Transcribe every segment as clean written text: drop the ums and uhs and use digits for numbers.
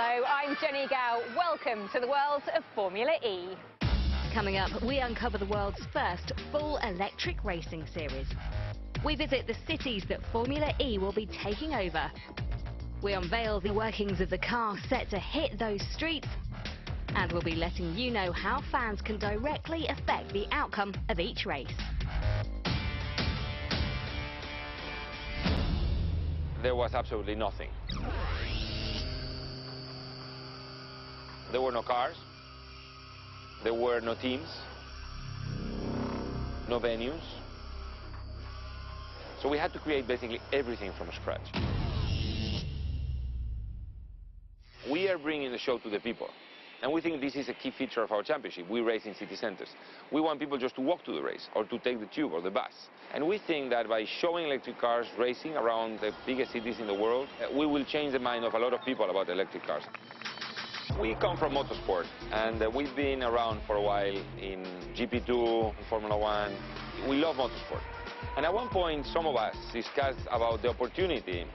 Hello, I'm Jenny Gow. Welcome to the world of Formula E. Coming up, we uncover the world's first full electric racing series. We visit the cities that Formula E will be taking over. We unveil the workings of the car set to hit those streets. And we'll be letting you know how fans can directly affect the outcome of each race. There was absolutely nothing. There were no cars, there were no teams, no venues. So we had to create basically everything from scratch. We are bringing the show to the people. And we think this is a key feature of our championship. We race in city centers. We want people just to walk to the race or to take the tube or the bus. And we think that by showing electric cars racing around the biggest cities in the world, we will change the mind of a lot of people about electric cars. We come from motorsport, and we've been around for a while in GP2, in Formula 1. We love motorsport. And at one point, some of us discussed about the opportunity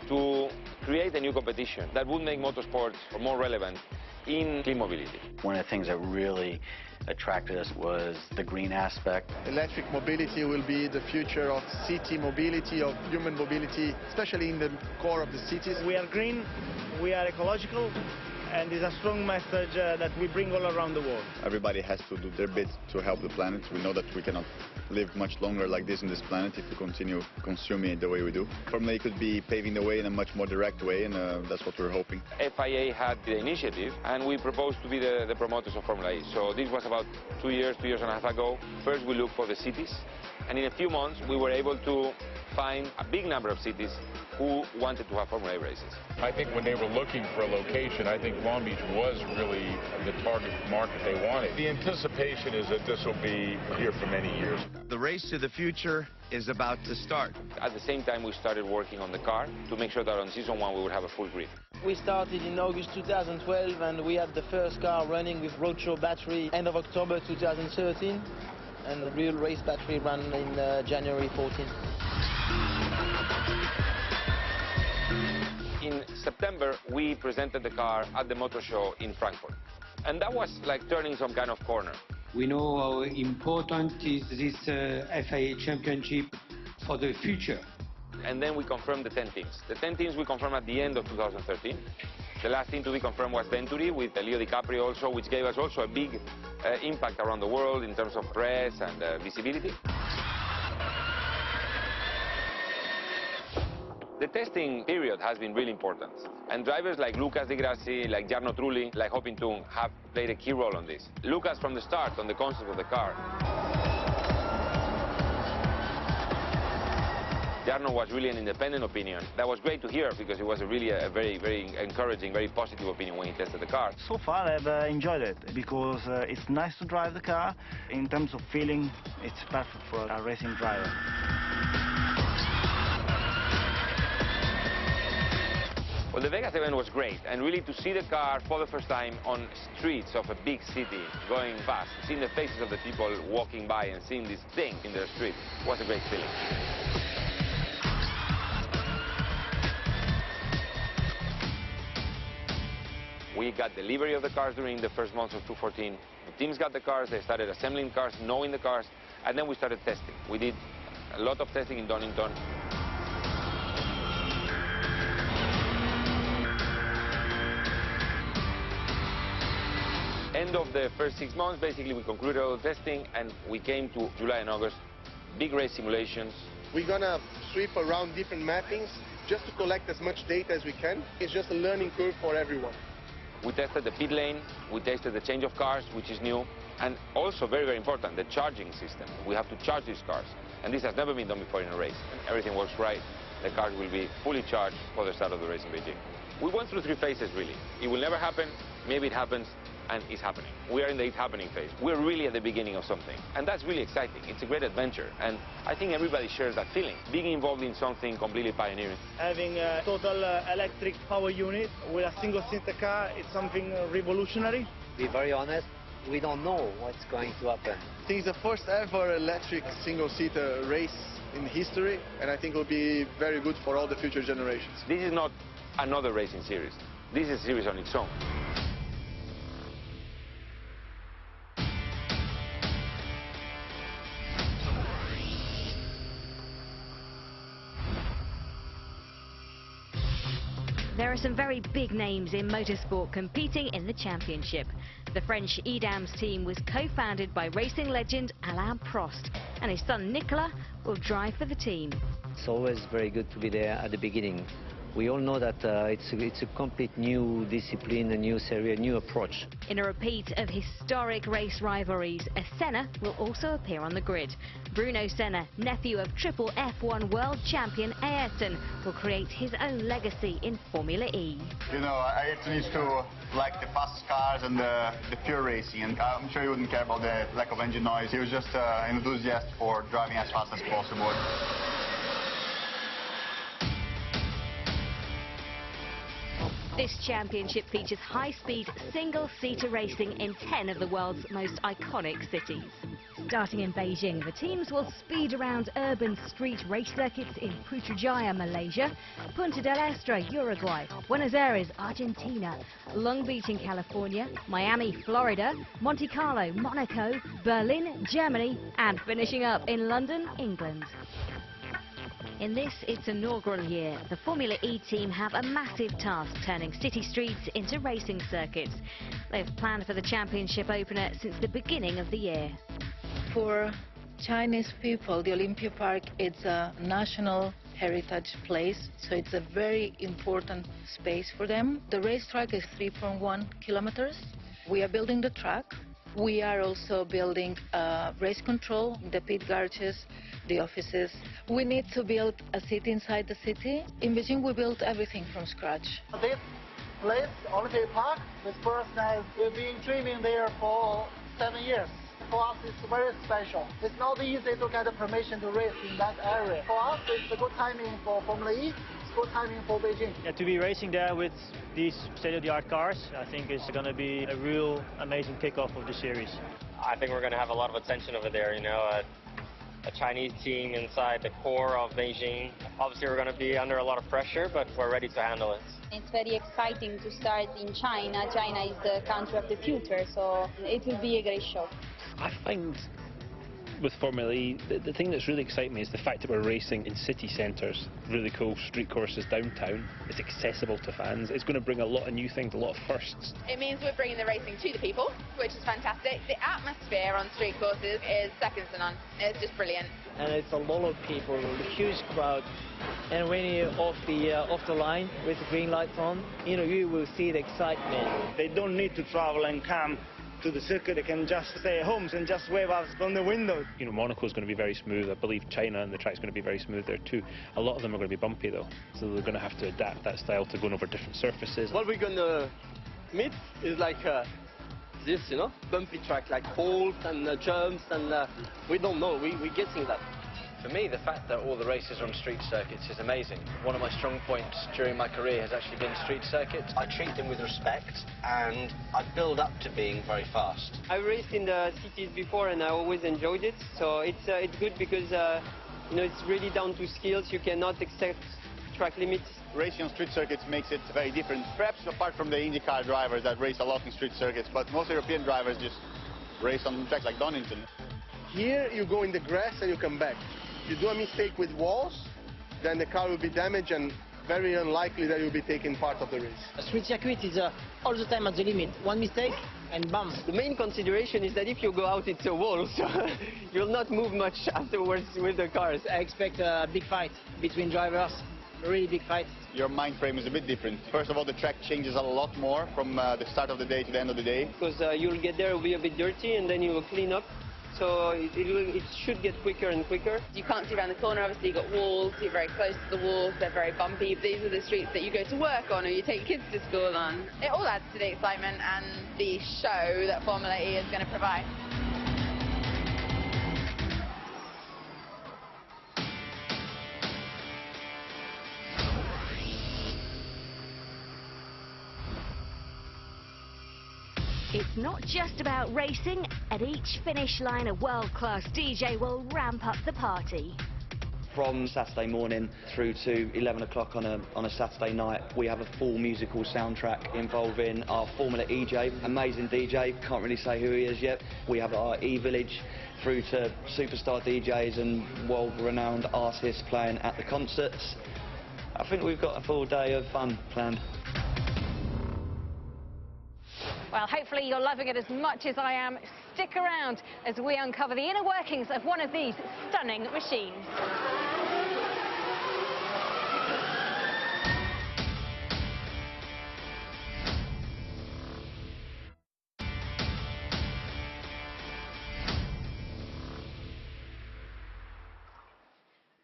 to create a new competition that would make motorsport more relevant in clean mobility. One of the things that really attracted us was the green aspect. Electric mobility will be the future of city mobility, of human mobility, especially in the core of the cities. We are green, we are ecological, and it's a strong message that we bring all around the world. Everybody has to do their bit to help the planet. We know that we cannot live much longer like this in this planet if we continue consuming it the way we do. Formula E could be paving the way in a much more direct way, and that's what we're hoping. FIA had the initiative, and we proposed to be the promoters of Formula E. So this was about 2 years and a half ago. First we looked for the cities, and in a few months we were able to find a big number of cities who wanted to have Formula E races. I think when they were looking for a location, I think Long Beach was really the target market they wanted. The anticipation is that this will be here for many years. The race to the future is about to start. At the same time, we started working on the car to make sure that on season 1 we would have a full grid. We started in August 2012, and we had the first car running with Roadshow battery end of October 2013, and the real race battery ran in January 14. In September, we presented the car at the motor show in Frankfurt. And that was like turning some kind of corner. We know how important is this FIA championship for the future. And then we confirmed the 10 teams. The 10 teams we confirmed at the end of 2013. The last team to be confirmed was Venturi with Leo DiCaprio also, which gave us also a big impact around the world in terms of press and visibility. The testing period has been really important, and drivers like Lucas Di Grassi, like Jarno Trulli, like Hopintung have played a key role on this. Lucas from the start on the concept of the car. Jarno was really an independent opinion. That was great to hear because it was really a very, very encouraging, very positive opinion when he tested the car. So far I've enjoyed it because it's nice to drive the car. In terms of feeling, it's perfect for a racing driver. Well, the Vegas event was great, and really to see the car for the first time on streets of a big city going fast, seeing the faces of the people walking by and seeing this thing in their street was a great feeling. We got delivery of the cars during the first months of 2014. The teams got the cars, they started assembling cars, knowing the cars, and then we started testing. We did a lot of testing in Donington. End of the first 6 months, basically, we concluded all the testing, and we came to July and August, big race simulations. We're gonna sweep around different mappings just to collect as much data as we can. It's just a learning curve for everyone. We tested the pit lane, we tested the change of cars, which is new, and also very, very important, the charging system. We have to charge these cars, and this has never been done before in a race. And everything works right. The cars will be fully charged for the start of the race in Beijing. We went through 3 phases, really. It will never happen, maybe it happens, and it's happening. We are in the it's happening phase. We're really at the beginning of something, and that's really exciting. It's a great adventure, and I think everybody shares that feeling, being involved in something completely pioneering. Having a total electric power unit with a single-seater car, it's something revolutionary. To be very honest, we don't know what's going to happen. I think it's the first ever electric single-seater race in history, and I think it will be very good for all the future generations. This is not another racing series. This is a series on its own. There are some very big names in motorsport competing in the championship. The French Edams team was co-founded by racing legend Alain Prost, and his son Nicolas will drive for the team. It's always very good to be there at the beginning. We all know that it's a complete new discipline, a new series, a new approach. In a repeat of historic race rivalries, a Senna will also appear on the grid. Bruno Senna, nephew of triple F1 world champion Ayrton, will create his own legacy in Formula E. You know, Ayrton used to like the fast cars and the pure racing, and I'm sure he wouldn't care about the lack of engine noise. He was just an enthusiast for driving as fast as possible. This championship features high-speed, single-seater racing in 10 of the world's most iconic cities. Starting in Beijing, the teams will speed around urban street race circuits in Putrajaya, Malaysia, Punta del Este, Uruguay, Buenos Aires, Argentina, Long Beach in California, Miami, Florida, Monte Carlo, Monaco, Berlin, Germany, and finishing up in London, England. In this, its inaugural year, the Formula E team have a massive task turning city streets into racing circuits. They've planned for the championship opener since the beginning of the year. For Chinese people, the Olympia Park is a national heritage place, so it's a very important space for them. The racetrack is 3.1 kilometers. We are building the track. We are also building race control, the pit garages, the offices. We need to build a city inside the city. In Beijing, we built everything from scratch. This place, Olympia Park, this first night, we've been dreaming there for 7 years. For us, it's very special. It's not easy to get a permission to race in that area. For us, it's a good timing for Formula E. Good timing for Beijing. Yeah, to be racing there with these state-of-the-art cars, I think is going to be a real amazing kickoff of the series. I think we're going to have a lot of attention over there, you know, a Chinese team inside the core of Beijing. Obviously, we're going to be under a lot of pressure, but we're ready to handle it. It's very exciting to start in China. China is the country of the future, so it will be a great show. I find with Formula E, the thing that's really exciting me is the fact that we're racing in city centres, really cool street courses downtown. It's accessible to fans. It's going to bring a lot of new things, a lot of firsts. It means we're bringing the racing to the people, which is fantastic. The atmosphere on street courses is second to none. It's just brilliant. And it's a lot of people, a huge crowd. And when you're off the line with the green lights on, you know, you will see the excitement. They don't need to travel and come to the circuit. They can just stay at home and just wave us from the window. You know, Monaco's going to be very smooth. I believe China and the track's going to be very smooth there too. A lot of them are going to be bumpy though, so they're going to have to adapt that style to going over different surfaces. What we're going to meet is like this, you know, bumpy track, like holes and jumps, and we don't know. We're guessing that. For me, the fact that all the races are on street circuits is amazing. One of my strong points during my career has actually been street circuits. I treat them with respect and I build up to being very fast. I raced in the cities before and I always enjoyed it, so it's good because you know, it's really down to skills. You cannot accept track limits. Racing on street circuits makes it very different. Perhaps apart from the IndyCar drivers that race a lot in street circuits, but most European drivers just race on tracks like Donington. Here you go in the grass and you come back. You do a mistake with walls, then the car will be damaged and very unlikely that you'll be taking part of the race. A street circuit is all the time at the limit. One mistake and bam. The main consideration is that if you go out, it's a wall, so you'll not move much afterwards with the cars. I expect a big fight between drivers, a really big fight. Your mind frame is a bit different. First of all, the track changes a lot more from the start of the day to the end of the day. Because you'll get there, it'll be a bit dirty, and then you will clean up. So it should get quicker and quicker. You can't see around the corner, obviously you've got walls, you're very close to the walls, they're very bumpy. These are the streets that you go to work on or you take kids to school on. It all adds to the excitement and the show that Formula E is going to provide. It's not just about racing. At each finish line, a world-class DJ will ramp up the party. From Saturday morning through to 11 o'clock on a Saturday night, we have a full musical soundtrack involving our Formula EJ, amazing DJ, can't really say who he is yet. We have our E-Village through to superstar DJs and world-renowned artists playing at the concerts. I think we've got a full day of fun planned. Well, hopefully you're loving it as much as I am. Stick around as we uncover the inner workings of one of these stunning machines.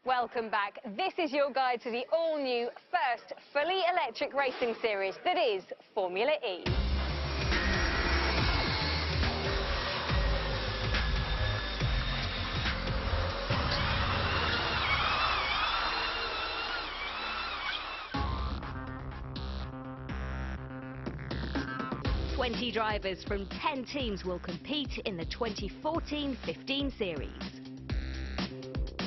Welcome back. This is your guide to the all-new first fully electric racing series that is Formula E. "20 drivers from 10 teams will compete in the 2014-15 series.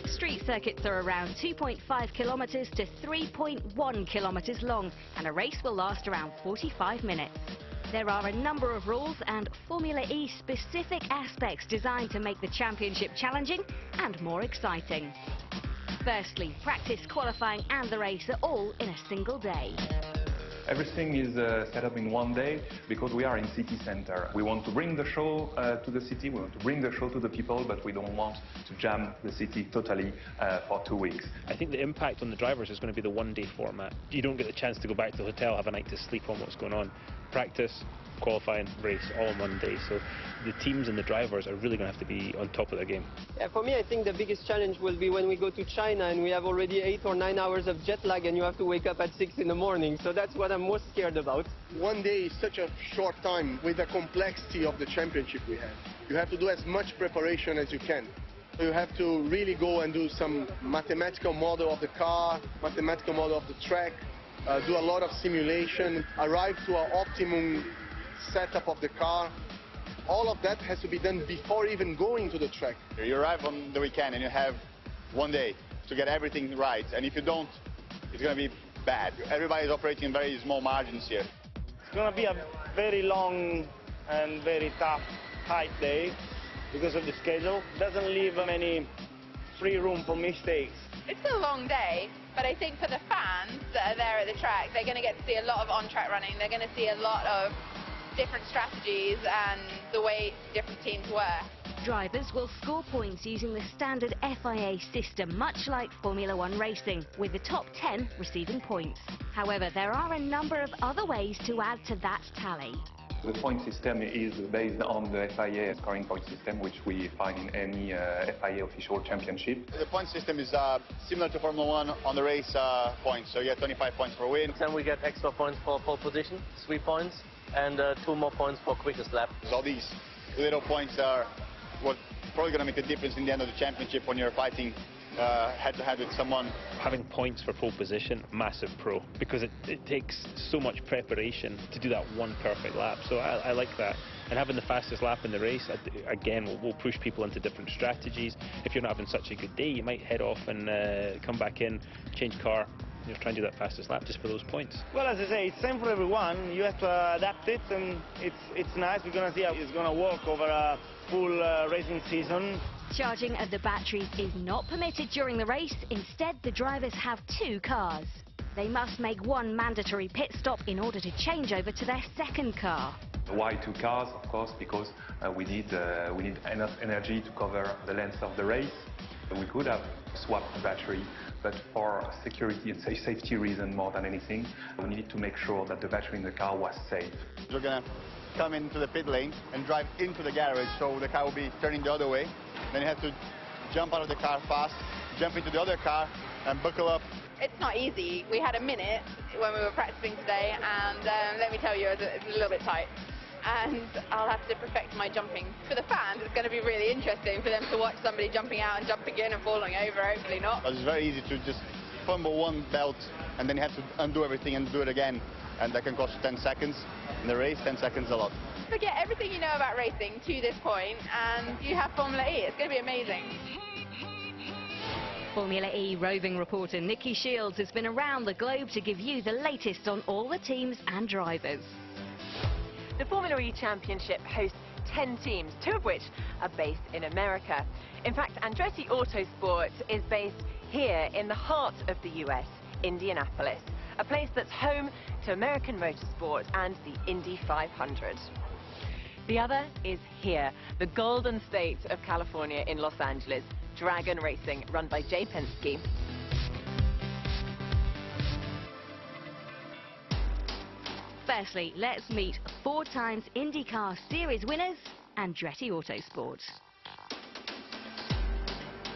Street circuits are around 2.5 kilometres to 3.1 kilometres long, and a race will last around 45 minutes. There are a number of rules and Formula E specific aspects designed to make the championship challenging and more exciting. Firstly, practice, qualifying and the race are all in a single day. Everything is set up in one day because we are in city center. We want to bring the show to the city, we want to bring the show to the people, but we don't want to jam the city totally for 2 weeks. I think the impact on the drivers is going to be the one-day format. You don't get the chance to go back to the hotel, have a night to sleep on what's going on. Practice, qualifying, race, all in one day. So the teams and the drivers are really going to have to be on top of their game. Yeah, for me, I think the biggest challenge will be when we go to China and we have already 8 or 9 hours of jet lag and you have to wake up at 6 in the morning. So that's what I'm most scared about. One day is such a short time with the complexity of the championship we have. You have to do as much preparation as you can. You have to really go and do some mathematical model of the car, mathematical model of the track, do a lot of simulation, arrive to an optimum setup of the car. All of that has to be done before even going to the track. You arrive on the weekend and you have one day to get everything right, and if you don't, it's going to be bad. Everybody is operating in very small margins here. It's going to be a very long and very tough, tight day because of the schedule. It doesn't leave any free room for mistakes. It's a long day, but I think for the fans that are there at the track, they're going to get to see a lot of on-track running. They're going to see a lot of different strategies and the way different teams work. Drivers will score points using the standard FIA system, much like Formula One racing, with the top 10 receiving points. However, there are a number of other ways to add to that tally. The point system is based on the FIA scoring point system, which we find in any FIA official championship. The point system is similar to Formula One on the race points, so you get 25 points for win. Then we get extra points for pole position, 3 points, and 2 more points for quickest lap. All these little points are what probably going to make a difference in the end of the championship when you're fighting head-to-head with someone. Having points for pole position, massive pro, because it takes so much preparation to do that one perfect lap. So I like that. And having the fastest lap in the race, again, will push people into different strategies. If you're not having such a good day, you might head off and come back in, change car, try and do that fastest lap just for those points. Well, as I say, it's same for everyone. You have to adapt it, and it's nice. We're going to see how it's going to work over a full racing season. Charging of the batteries is not permitted during the race. Instead, the drivers have 2 cars. They must make one mandatory pit stop in order to change over to their second car. Why 2 cars? Of course, because we need enough energy to cover the length of the race. We could have swapped the battery, but for security and safety reason more than anything, we needed to make sure that the battery in the car was safe. We're going to come into the pit lane and drive into the garage, so the car will be turning the other way. Then you have to jump out of the car fast, jump into the other car and buckle up. It's not easy. We had a minute when we were practicing today, and let me tell you, it's a little bit tight. And I'll have to perfect my jumping. For the fans, it's going to be really interesting for them to watch somebody jumping out and jumping in and falling over. Hopefully not. It's very easy to just fumble one belt and then you have to undo everything and do it again. And that can cost you 10 seconds. In the race, 10 seconds is a lot. Forget everything you know about racing to this point, and you have Formula E. It's going to be amazing. Formula E roving reporter Nikki Shields has been around the globe to give you the latest on all the teams and drivers. The Formula E Championship hosts 10 teams, 2 of which are based in America. In fact, Andretti Autosport is based here in the heart of the US, Indianapolis, a place that's home to American motorsport and the Indy 500. The other is here, the Golden State of California in Los Angeles, Dragon Racing, run by Jay Penske. Firstly, let's meet 4 times IndyCar Series winners, Andretti Autosport.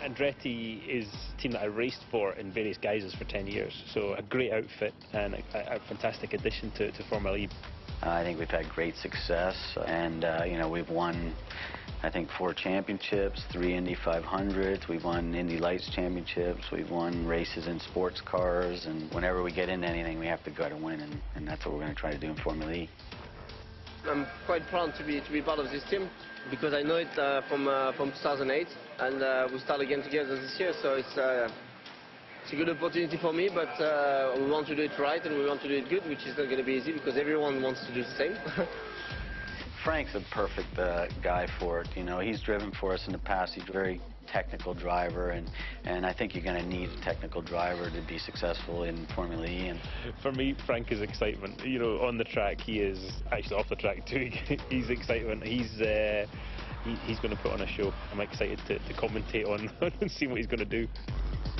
Andretti is a team that I raced for in various guises for 10 years, so a great outfit and a fantastic addition to Formula E. I think we've had great success, and you know, we've won, I think, 4 championships, 3 Indy 500s. We've won Indy Lights championships. We've won races in sports cars, and whenever we get into anything, we have to go to win, and that's what we're going to try to do in Formula E. I'm quite proud to be part of this team because I know it from 2008, and we start again together this year, so it's a good opportunity for me, but we want to do it right and we want to do it good, which is not going to be easy because everyone wants to do the same. Frank's a perfect guy for it. You know, he's driven for us in the past. He's a very technical driver, and I think you're going to need a technical driver to be successful in Formula E. And for me, Frank is excitement. You know, on the track he is, actually off the track too. He's excitement. He's going to put on a show. I'm excited to commentate on and see what he's going to do.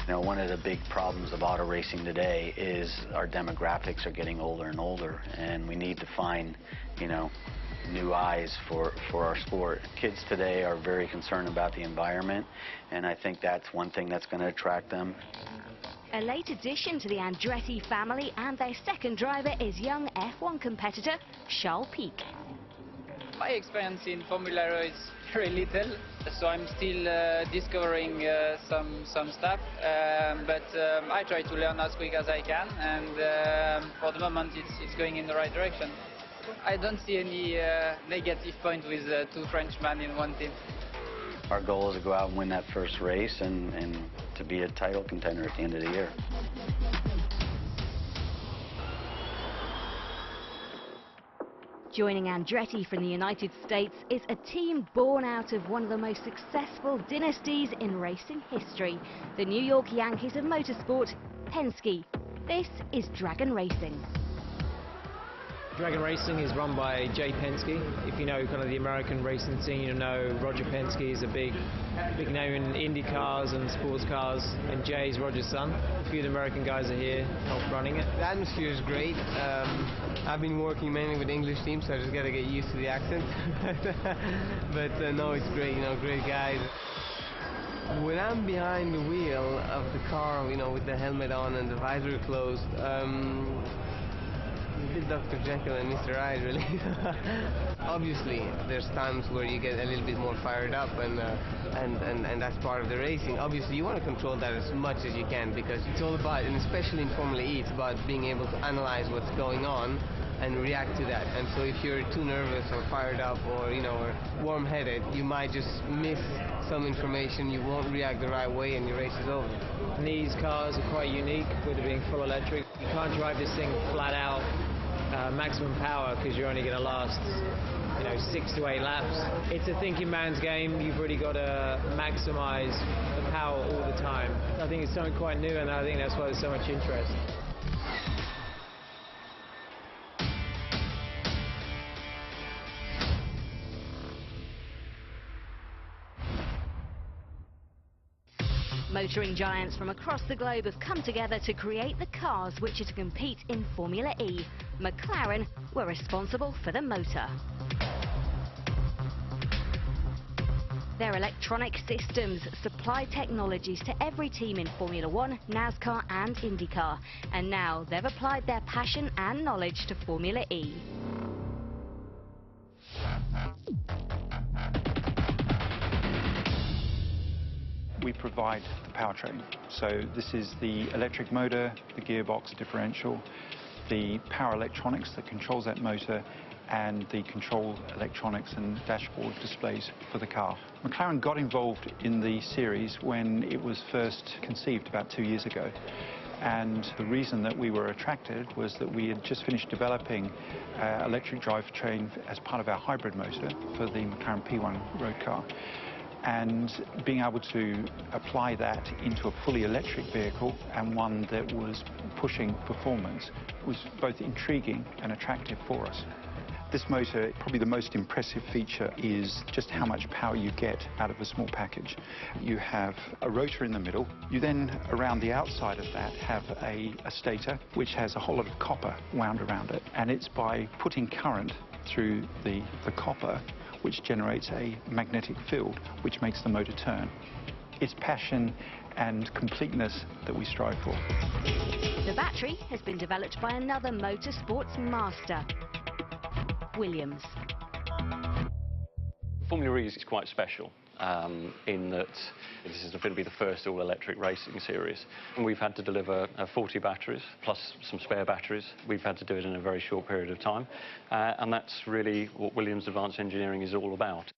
You know, one of the big problems of auto racing today is our demographics are getting older and older, and we need to find, you know, new eyes for our sport. Kids today are very concerned about the environment, and I think that's one thing that's going to attract them. A late addition to the Andretti family, and their second driver is young F1 competitor Charles Pic. My experience in Formula E is very little, so I'm still discovering some stuff, but I try to learn as quick as I can, and for the moment it's going in the right direction. I don't see any negative point with 2 Frenchmen in one team. Our goal is to go out and win that first race and to be a title contender at the end of the year. Joining Andretti from the United States is a team born out of one of the most successful dynasties in racing history, the New York Yankees of motorsport, Penske. This is Dragon Racing. Dragon Racing is run by Jay Penske. If you know kind of the American racing scene, you know Roger Penske is a big name in Indy cars and sports cars, and Jay's Roger's son. A few of the American guys are here, help running it. The atmosphere is great. I've been working mainly with English teams, so I just got to get used to the accent. but no, it's great, you know, great guys. When I'm behind the wheel of the car, you know, with the helmet on and the visor closed, a bit Dr. Jekyll and Mr. Hyde, really. Obviously, there's times where you get a little bit more fired up, and that's part of the racing. Obviously, you want to control that as much as you can, because it's all about, and especially in Formula E, it's about being able to analyze what's going on and react to that. And so if you're too nervous or fired up or, you know, or warm-headed, you might just miss some information, you won't react the right way, and your race is over. And these cars are quite unique with it being full electric. You can't drive this thing flat out, maximum power, because you're only going to last, you know, 6 to 8 laps. It's a thinking man's game. You've really got to maximize the power all the time. I think it's something quite new, and I think that's why there's so much interest. Motoring giants from across the globe have come together to create the cars which are to compete in Formula E. McLaren were responsible for the motor. Their electronic systems supply technologies to every team in Formula 1, NASCAR and IndyCar, and now they've applied their passion and knowledge to Formula E. We provide the powertrain. So this is the electric motor, the gearbox differential, the power electronics that controls that motor, and the control electronics and dashboard displays for the car. McLaren got involved in the series when it was first conceived about 2 years ago. And the reason that we were attracted was that we had just finished developing electric drivetrain as part of our hybrid motor for the McLaren P1 road car. And being able to apply that into a fully electric vehicle and one that was pushing performance was both intriguing and attractive for us. This motor, probably the most impressive feature is just how much power you get out of a small package. You have a rotor in the middle. You then, around the outside of that, have a stator, which has a whole lot of copper wound around it. And it's by putting current through the copper which generates a magnetic field, which makes the motor turn. It's passion and completeness that we strive for. The battery has been developed by another motorsports master, Williams. Formula E is quite special in that this is going to be the first all-electric racing series. And we've had to deliver 40 batteries, plus some spare batteries. We've had to do it in a very short period of time. And that's really what Williams Advanced Engineering is all about.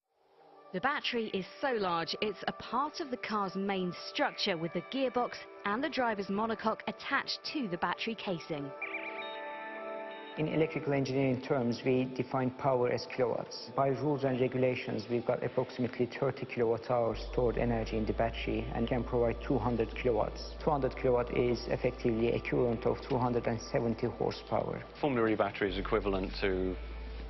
The battery is so large, it's a part of the car's main structure, with the gearbox and the driver's monocoque attached to the battery casing. In electrical engineering terms, we define power as kilowatts. By rules and regulations, we've got approximately 30 kilowatt-hours stored energy in the battery and can provide 200 kilowatts. 200 kilowatt is effectively equivalent of 270 horsepower. Formula E battery is equivalent to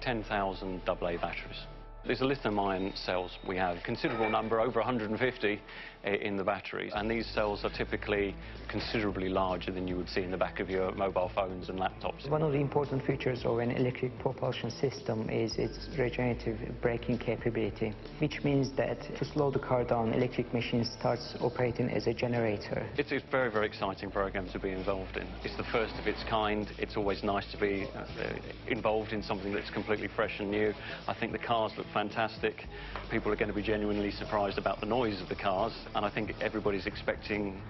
10,000 AA batteries. These are lithium-ion cells. We have a considerable number, over 150 in the batteries, and these cells are typically considerably larger than you would see in the back of your mobile phones and laptops. One of the important features of an electric propulsion system is its regenerative braking capability, which means that to slow the car down, electric machine starts operating as a generator. It's a very, very exciting program to be involved in. It's the first of its kind. It's always nice to be involved in something that's completely fresh and new. I think the cars look fantastic. People are going to be genuinely surprised about the noise of the cars, and I think everybody's expecting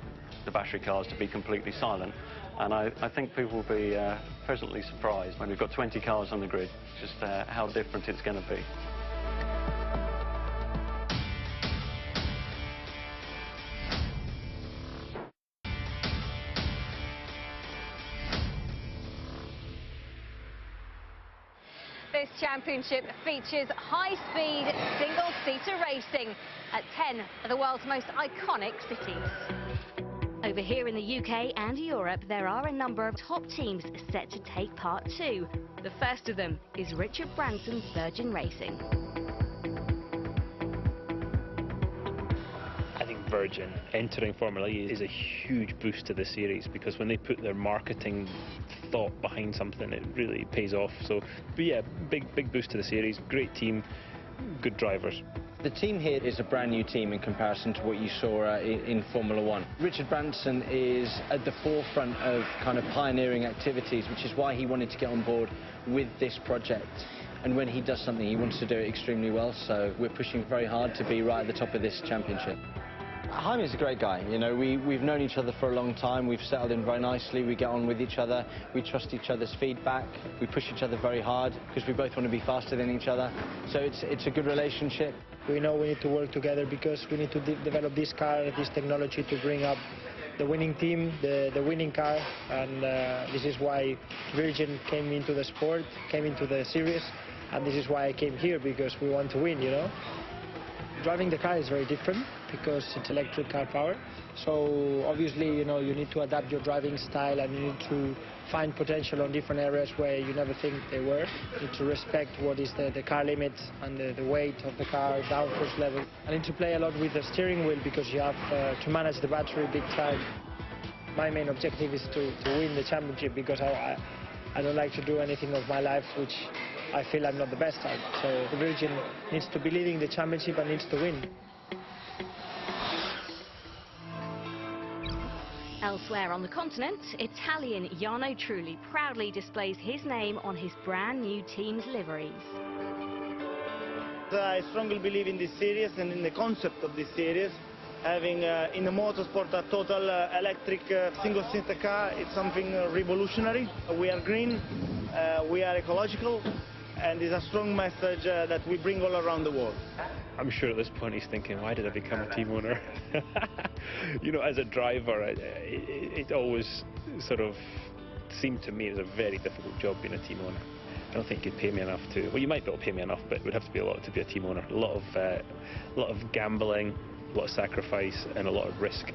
the battery cars to be completely silent, and I think people will be pleasantly surprised when we've got 20 cars on the grid, just how different it's going to be. This championship features high-speed, single-seater racing at 10 of the world's most iconic cities. Over here in the UK and Europe, there are a number of top teams set to take part too. The first of them is Richard Branson's Virgin Racing. I think Virgin entering Formula E is a huge boost to the series, because when they put their marketing thought behind something, it really pays off. So, but yeah, big boost to the series. Great team, good drivers. The team here is a brand new team in comparison to what you saw in Formula One. Richard Branson is at the forefront of kind of pioneering activities, which is why he wanted to get on board with this project. And when he does something, he wants to do it extremely well, so we're pushing very hard to be right at the top of this championship. Jaime is a great guy. You know, we've known each other for a long time. We've settled in very nicely. We get on with each other. We trust each other's feedback. We push each other very hard because we both want to be faster than each other. So it's a good relationship. We know we need to work together because we need to develop this car, this technology, to bring up the winning team, the winning car. And this is why Virgin came into the sport, came into the series. And this is why I came here, because we want to win, you know. Driving the car is very different because it's electric car power. So obviously, you know, you need to adapt your driving style, and you need to find potential on different areas where you never think they were. You need to respect what is the car limit and the weight of the car, downforce level. I need to play a lot with the steering wheel because you have to manage the battery big time. My main objective is to win the championship, because I don't like to do anything of my life which I feel I'm not the best at. So the Virgin needs to be leading the championship and needs to win. Elsewhere on the continent, Italian Jarno Trulli proudly displays his name on his brand new team's liveries. I strongly believe in this series and in the concept of this series. Having in the motorsport a total electric single-seater car, it's something revolutionary. We are green, we are ecological, and it's a strong message that we bring all around the world. I'm sure at this point he's thinking, why did I become a team owner? You know, as a driver, it always sort of seemed to me it was a very difficult job being a team owner. I don't think you'd pay me enough to. Well, you might be able to pay me enough, but it would have to be a lot to be a team owner. A lot of gambling, a lot of sacrifice, and a lot of risk.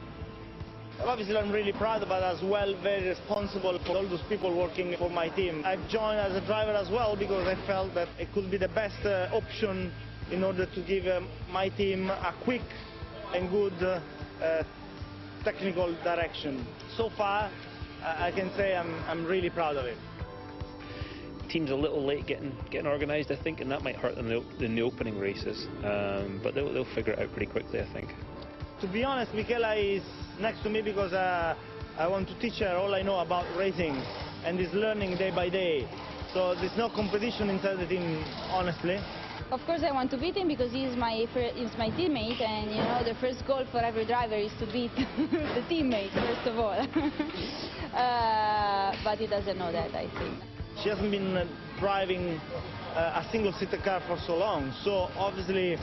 Obviously, I'm really proud, but as well very responsible for all those people working for my team. I've joined as a driver as well because I felt that it could be the best option in order to give my team a quick and good technical direction. So far, I can say I'm really proud of it. Team's a little late getting organised, I think, and that might hurt them in the opening races. But they'll figure it out pretty quickly, I think. To be honest, Michela is next to me because I want to teach her all I know about racing, and is learning day by day. So there's no competition inside the team, honestly. Of course, I want to beat him because he's my teammate, and you know the first goal for every driver is to beat the teammate first of all. But he doesn't know that, I think. She hasn't been driving a single-seater car for so long, so obviously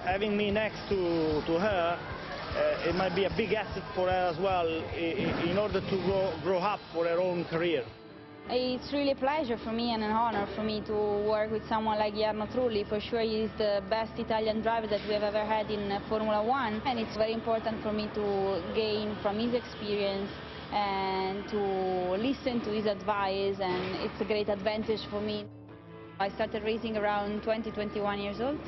having me next to her, it might be a big asset for her as well in order to grow up for her own career. It's really a pleasure for me and an honor for me to work with someone like Jarno Trulli. For sure, he's the best Italian driver that we have ever had in Formula One, and it's very important for me to gain from his experience and to listen to his advice, and it's a great advantage for me. I started racing around 21 years old,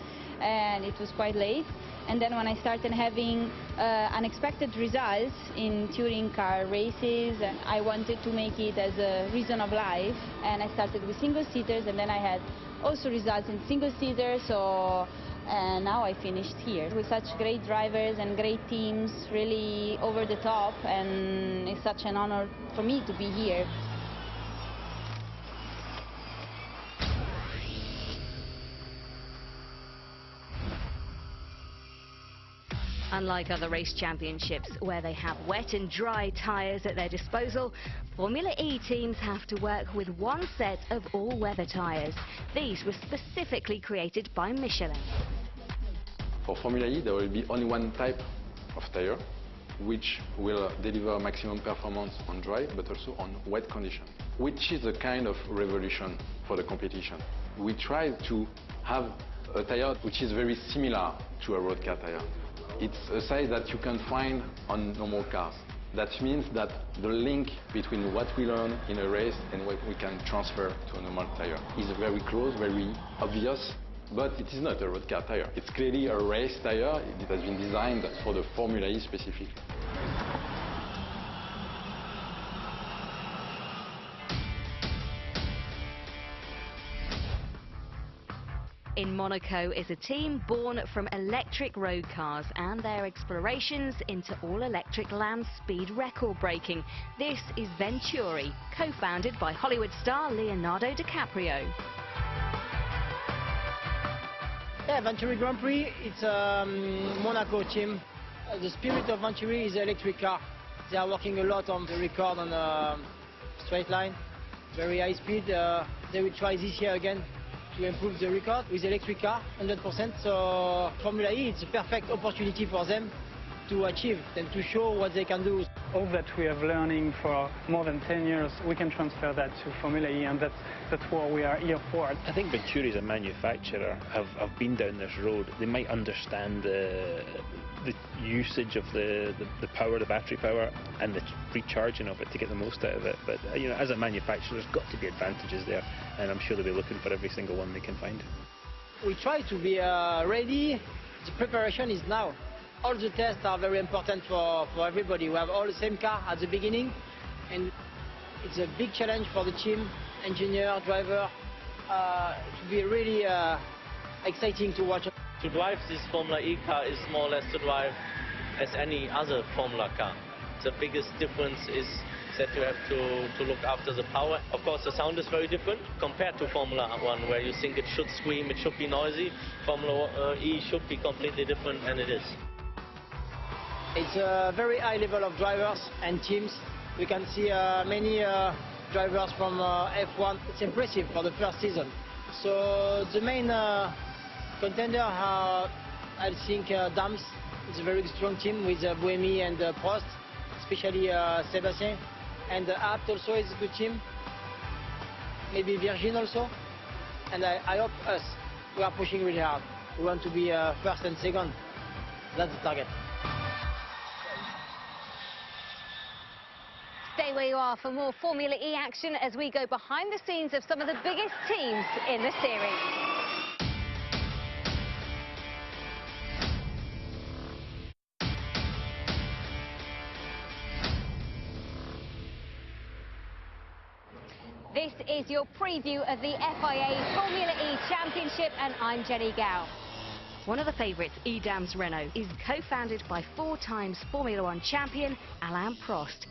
and it was quite late. And then when I started having unexpected results in touring car races, I wanted to make it as a reason of life. And I started with single-seaters, and then I had also results in single-seaters. So now I finished here with such great drivers and great teams, really over the top. And it's such an honor for me to be here. Unlike other race championships where they have wet and dry tyres at their disposal, Formula E teams have to work with one set of all-weather tyres. These were specifically created by Michelin. For Formula E, there will be only one type of tyre, which will deliver maximum performance on dry, but also on wet conditions, which is a kind of revolution for the competition. We try to have a tyre which is very similar to a road car tyre. It's a size that you can find on normal cars. That means that the link between what we learn in a race and what we can transfer to a normal tyre is very close, very obvious, but it is not a road car tyre. It's clearly a race tyre. It has been designed for the Formula E specifically. In Monaco is a team born from electric road cars and their explorations into all-electric land speed record breaking. This is Venturi, co-founded by Hollywood star Leonardo DiCaprio. Yeah, Venturi Grand Prix, it's a Monaco team. The spirit of Venturi is the electric car. They are working a lot on the record on a straight line, very high speed. They will try this year again to improve the record with electric car, 100%. So Formula E, it's a perfect opportunity for them to achieve and to show what they can do. All that we have learning for more than 10 years, we can transfer that to Formula E, and that's what we are here for. I think Venturi as a manufacturer have been down this road. They might understand the usage of the power, the battery power, and the recharging of it to get the most out of it. But you know, as a manufacturer, there's got to be advantages there, and I'm sure they'll be looking for every single one they can find. We try to be ready. The preparation is now. All the tests are very important for everybody. We have all the same car at the beginning, and it's a big challenge for the team, engineer, driver, to be really exciting to watch. To drive this Formula E car is more or less to drive as any other Formula car. The biggest difference is that you have to look after the power. Of course, the sound is very different compared to Formula 1, where you think it should scream, it should be noisy. Formula E should be completely different, and it is. It's a very high level of drivers and teams. We can see many drivers from F1. It's impressive for the first season. So the main contender are, I think, Dams. It's a very strong team with Buemi and Prost, especially Sébastien. And Abt also is a good team. Maybe Virgin also. And I hope us. We are pushing really hard. We want to be first and second. That's the target. Stay where you are for more Formula E action as we go behind the scenes of some of the biggest teams in the series. This is your preview of the FIA Formula E Championship, and I'm Jenny Gow. One of the favourites, Edams Renault, is co-founded by 4 times Formula 1 champion Alain Prost.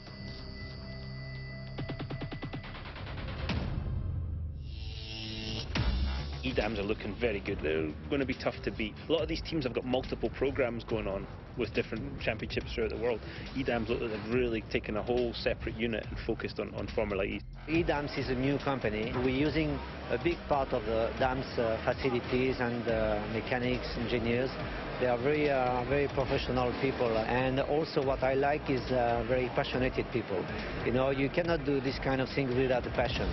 Edams are looking very good. They're going to be tough to beat. A lot of these teams have got multiple programs going on with different championships throughout the world. Edams look like they've really taken a whole separate unit and focused on Formula E. Edams is a new company. We're using a big part of the Dams facilities and mechanics, engineers. They are very professional people, and also what I like is very passionate people. You know, you cannot do this kind of things without a passion.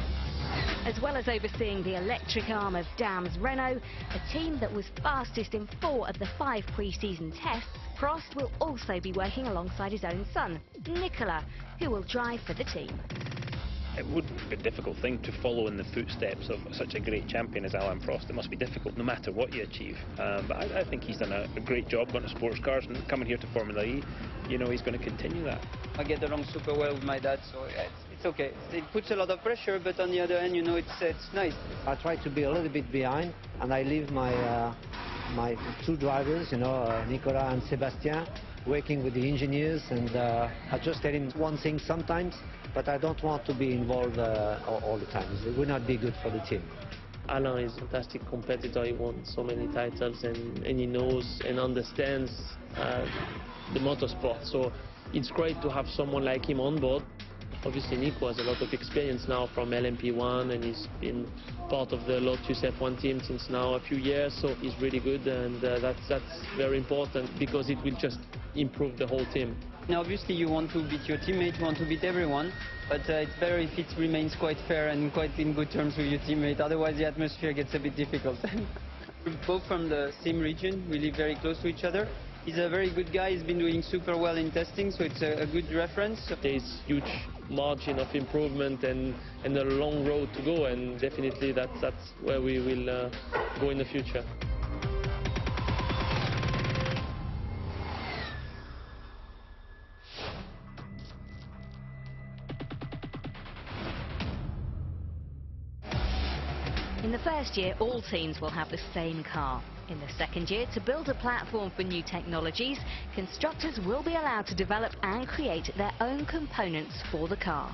As well as overseeing the electric arm of Dams Renault, a team that was fastest in 4 of the 5 pre-season tests, Prost will also be working alongside his own son, Nicolas, who will drive for the team. It would be a difficult thing to follow in the footsteps of such a great champion as Alain Prost. It must be difficult no matter what you achieve. But I think he's done a great job going to sports cars and coming here to Formula E. You know, he's going to continue that. I get along super well with my dad, so it's okay. It puts a lot of pressure, but on the other hand, you know, it's nice. I try to be a little bit behind, and I leave my 2 drivers, you know, Nicolas and Sébastien, working with the engineers, and I just tell him one thing sometimes, but I don't want to be involved all the time. It would not be good for the team. Alain is a fantastic competitor. He won so many titles, and he knows and understands the motorsport. So it's great to have someone like him on board. Obviously, Nico has a lot of experience now from LMP1, and he's been part of the Lotus F1 team since now a few years, so he's really good, and that's very important because it will just improve the whole team. Now, obviously, you want to beat your teammate, you want to beat everyone, but it's better if it remains quite fair and quite in good terms with your teammate. Otherwise, the atmosphere gets a bit difficult. We're both from the same region. We live very close to each other. He's a very good guy. He's been doing super well in testing, so it's a good reference. There's huge margin of improvement and a long road to go, and definitely that's where we will go in the future. In the first year, all teams will have the same car. In the second year, to build a platform for new technologies, constructors will be allowed to develop and create their own components for the car.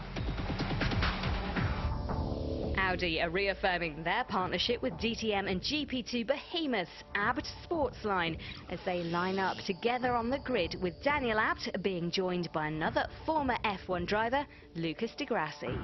Audi are reaffirming their partnership with DTM and GP2 behemoths Abt Sportsline as they line up together on the grid, with Daniel Abt being joined by another former F1 driver, Lucas di Grassi.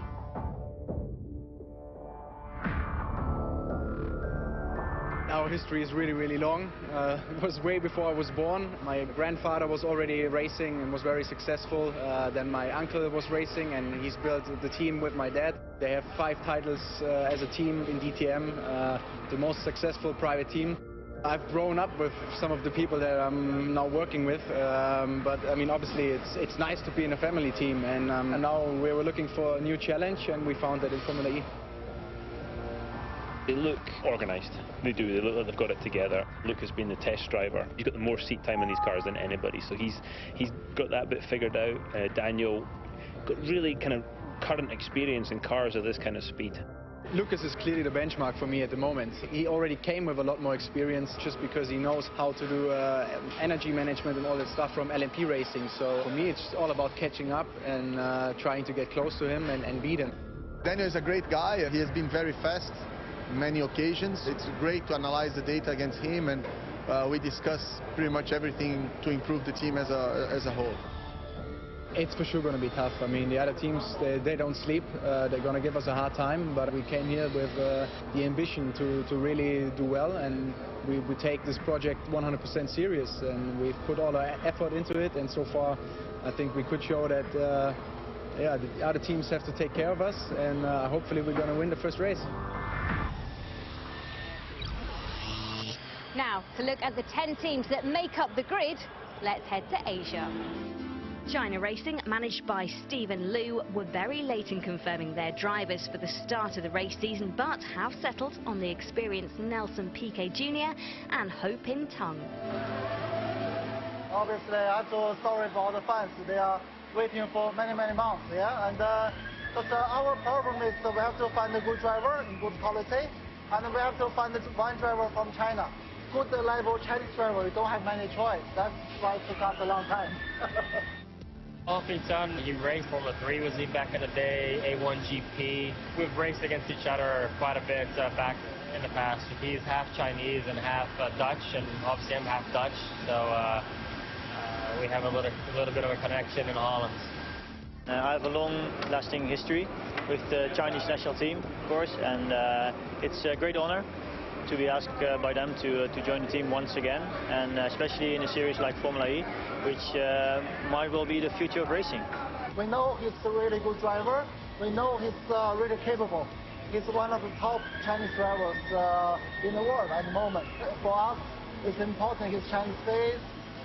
Our history is really, really long. It was way before I was born. My grandfather was already racing and was very successful. Then my uncle was racing, and he's built the team with my dad. They have 5 titles as a team in DTM, the most successful private team. I've grown up with some of the people that I'm now working with, but I mean, obviously it's nice to be in a family team, and now we were looking for a new challenge, and we found that in Formula E. They look organised. They do. They look like they've got it together. Luke has been the test driver. He's got the more seat time in these cars than anybody, so he's got that bit figured out. Daniel got really kind of current experience in cars of this kind of speed. Lucas is clearly the benchmark for me at the moment. He already came with a lot more experience just because he knows how to do energy management and all that stuff from LMP racing. So for me, it's all about catching up and trying to get close to him and beat him. Daniel is a great guy. He has been very fast many occasions. It's great to analyze the data against him, and we discuss pretty much everything to improve the team as a whole. It's for sure going to be tough. I mean, the other teams, they don't sleep. They're going to give us a hard time, but we came here with the ambition to really do well, and we take this project 100% serious, and we've put all our effort into it, and so far I think we could show that yeah, the other teams have to take care of us, and hopefully we're going to win the first race. Now, to look at the 10 teams that make up the grid, let's head to Asia. China Racing, managed by Stephen Liu, were very late in confirming their drivers for the start of the race season, but have settled on the experienced Nelson Piquet Jr. and Ho Pin Tung. Obviously, I feel sorry for all the fans. They are waiting for many months, yeah? And but our problem is that we have to find a good driver in good quality, and we have to find one driver from China. Good level Chinese driver, we don't have many choice. That's why it took us a long time. Ho Pin Tung, he raced Formula 3 with me back in the day, A1 GP. We've raced against each other quite a bit back in the past. He's half Chinese and half Dutch, and obviously I'm half Dutch, so we have a little bit of a connection in Holland. I have a long-lasting history with the Chinese national team, of course, and it's a great honor to be asked by them to join the team once again, and especially in a series like Formula E, which might well be the future of racing. We know he's a really good driver. We know he's really capable. He's one of the top Chinese drivers in the world at the moment. For us, it's important his Chinese face.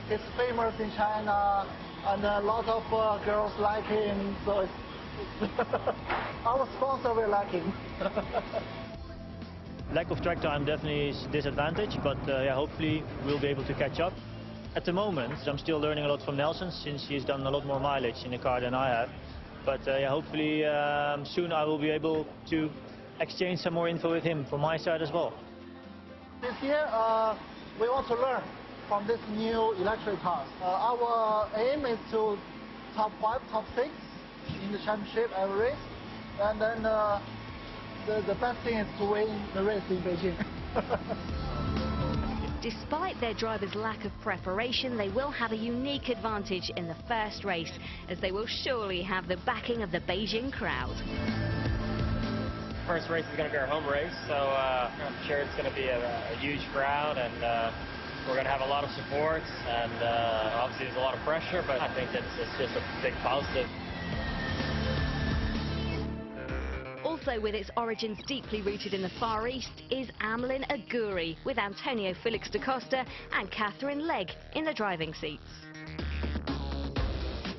He's famous in China, and a lot of girls like him, so it's our sponsor will like him. Lack of track time definitely is a disadvantage, but yeah, hopefully we'll be able to catch up. At the moment, I'm still learning a lot from Nelson, since he's done a lot more mileage in the car than I have. But yeah, hopefully soon I will be able to exchange some more info with him from my side as well. This year, we want to learn from this new electric cars. Our aim is to top 5, top 6 in the championship every race, and then the best thing is to win the race in Beijing. Despite their drivers' lack of preparation, they will have a unique advantage in the first race, as they will surely have the backing of the Beijing crowd. First race is going to be our home race, so I'm sure it's going to be a huge crowd, and we're going to have a lot of support, and obviously there's a lot of pressure, but I think it's just a big positive. Also with its origins deeply rooted in the Far East is Amlin Aguri, with Antonio Felix da Costa and Catherine Legge in the driving seats.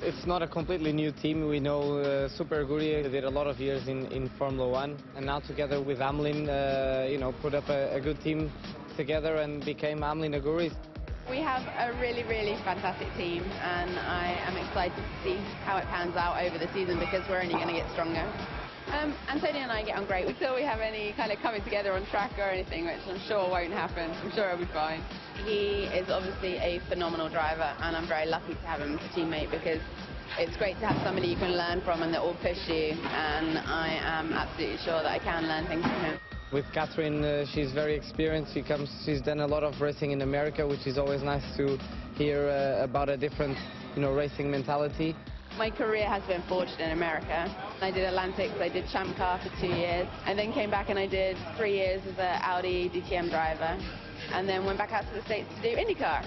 It's not a completely new team. We know Super Aguri did a lot of years in Formula 1, and now together with Amlin, you know, put up a good team together and became Amlin Aguri. We have a really fantastic team, and I am excited to see how it pans out over the season, because we're only going to get stronger. Antonio and I get on great until we have any kind of coming together on track or anything, which I'm sure won't happen. I'm sure it'll be fine. He is obviously a phenomenal driver, and I'm very lucky to have him as a teammate, because it's great to have somebody you can learn from and that will push you, and I am absolutely sure that I can learn things from him. With Catherine, she's very experienced. She's done a lot of racing in America, which is always nice to hear about a different, you know, racing mentality. My career has been forged in America. I did Atlantics, I did Champ Car for 2 years. I then came back and I did 3 years as an Audi DTM driver, and then went back out to the States to do IndyCar,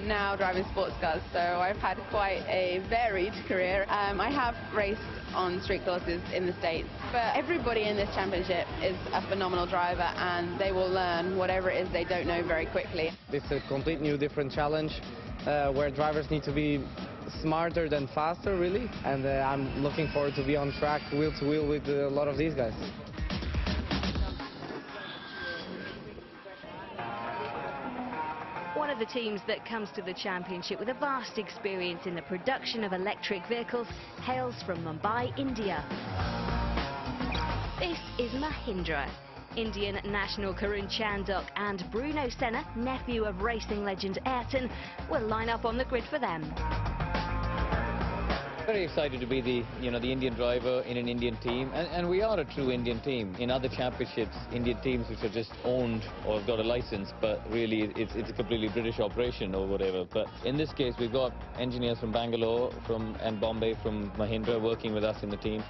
now driving sports cars. So I've had quite a varied career. I have raced on street courses in the States, but everybody in this championship is a phenomenal driver, and they will learn whatever it is they don't know very quickly. It's a complete new different challenge where drivers need to be smarter than faster, really, and I'm looking forward to be on track wheel to wheel with a lot of these guys. One of the teams that comes to the championship with a vast experience in the production of electric vehicles hails from Mumbai, India. This is Mahindra. Indian national Karun Chandok and Bruno Senna, nephew of racing legend Ayrton, will line up on the grid for them. Very excited to be the Indian driver in an Indian team, and we are a true Indian team. In other championships, Indian teams which are just owned or have got a license, but really it's a completely British operation or whatever. But in this case, we've got engineers from Bangalore and Bombay from Mahindra working with us in the team.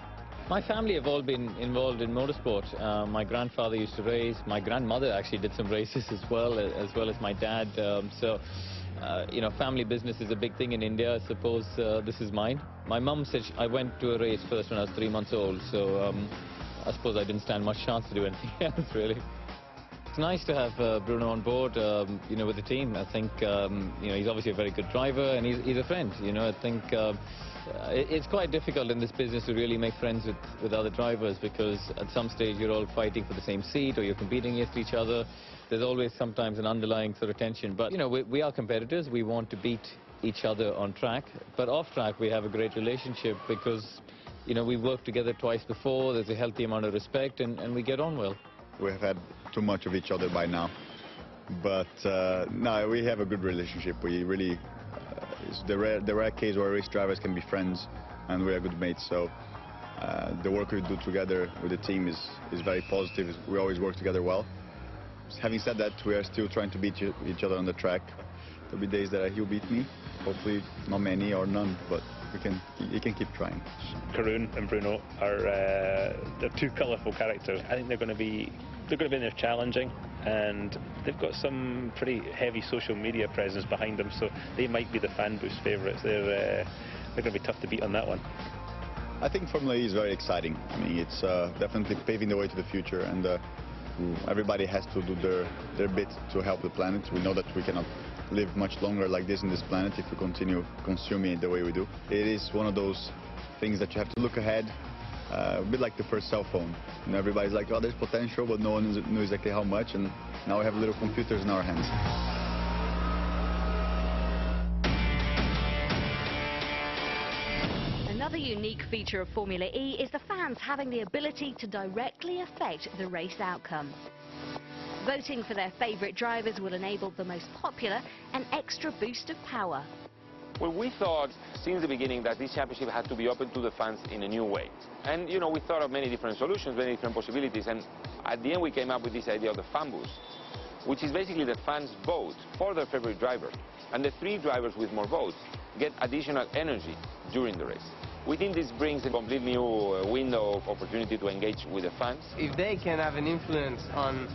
My family have all been involved in motorsport. My grandfather used to race. My grandmother actually did some races as well as my dad. Family business is a big thing in India. I suppose this is mine. My mum said I went to a race first when I was 3 months old, so I suppose I didn't stand much chance to do anything else, really. It's nice to have Bruno on board, with the team. I think, he's obviously a very good driver, and he's a friend. I think it's quite difficult in this business to really make friends with other drivers, because at some stage you're all fighting for the same seat or you're competing against each other. There's always sometimes an underlying sort of tension. But, we are competitors. We want to beat each other on track. But off track, we have a great relationship because, we've worked together twice before. There's a healthy amount of respect, and we get on well. We have had too much of each other by now. But, no, we have a good relationship. We really... it's the rare case where race drivers can be friends, and we are good mates. So the work we do together with the team is very positive. We always work together well. Having said that, we are still trying to beat each other on the track. There'll be days that he'll beat me. Hopefully not many or none, but he can keep trying. Karun and Bruno are they're two colourful characters. I think they're going to be in there challenging, and they've got some pretty heavy social media presence behind them, so they might be the fan boost favourites. They're going to be tough to beat on that one. I think Formula E is very exciting. I mean, it's definitely paving the way to the future, and everybody has to do their bit to help the planet. We know that we cannot live much longer like this in this planet if we continue consuming it the way we do. It is one of those things that you have to look ahead, a bit like the first cell phone. Everybody's like, oh, there's potential, but no one knew exactly how much, and now we have little computers in our hands. Another unique feature of Formula E is the fans having the ability to directly affect the race outcome. Voting for their favourite drivers will enable the most popular an extra boost of power. Well, we thought since the beginning that this championship had to be open to the fans in a new way. And, we thought of many different solutions, many different possibilities, and at the end we came up with this idea of the fan boost, which is basically the fans vote for their favourite driver, and the 3 drivers with more votes get additional energy during the race. We think this brings a complete new window of opportunity to engage with the fans. If they can have an influence on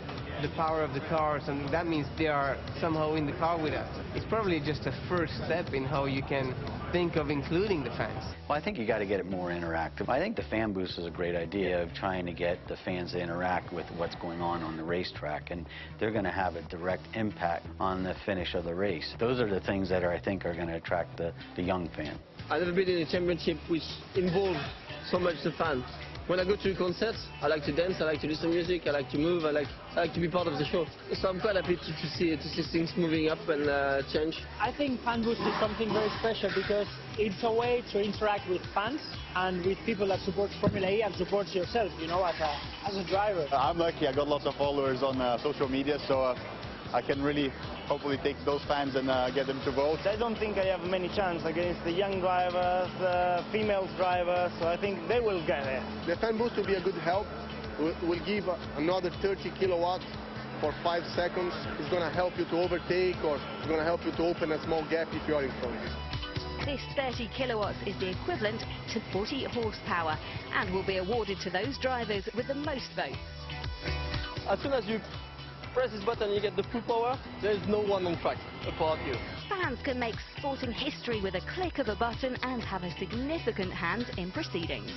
the power of the cars, and that means they are somehow in the car with us, it's probably just a first step in how you can think of including the fans. Well, I think you got to get it more interactive. I think the fan boost is a great idea of trying to get the fans to interact with what's going on the racetrack, and they're going to have a direct impact on the finish of the race. Those are the things that I think are going to attract the young fan. I've never been in a championship which involved so much the fans. When I go to concerts, I like to dance, I like to listen to music, I like to move, I like to be part of the show. So I'm quite happy to see things moving up and change. I think Fan Boost is something very special because it's a way to interact with fans and with people that support Formula E and supports yourself, as a driver. I'm lucky, I got lots of followers on social media, so I can really hopefully take those fans and get them to vote. I don't think I have many chance against the young drivers, female drivers, so I think they will get it. The fan boost will be a good help. We'll give another 30 kilowatts for 5 seconds. It's going to help you to overtake, or it's going to help you to open a small gap if you are in front. This 30 kilowatts is the equivalent to 40 horsepower and will be awarded to those drivers with the most votes. As soon as you press this button and you get the full power, there is no one on track apart you. Fans can make sporting history with a click of a button and have a significant hand in proceedings.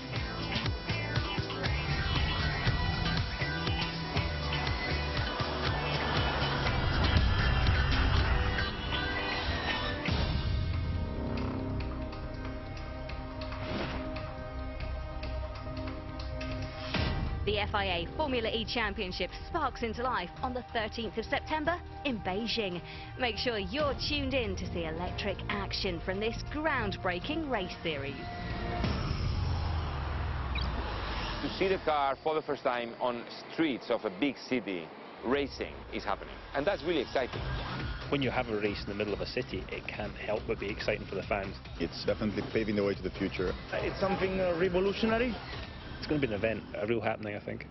The FIA Formula E Championship sparks into life on the 13th of September in Beijing. Make sure you're tuned in to see electric action from this groundbreaking race series. To see the car for the first time on streets of a big city racing is happening, and that's really exciting. when you have a race in the middle of a city, it can't help but be exciting for the fans. It's definitely paving the way to the future. It's something revolutionary. It's going to be an event, a real happening, I think.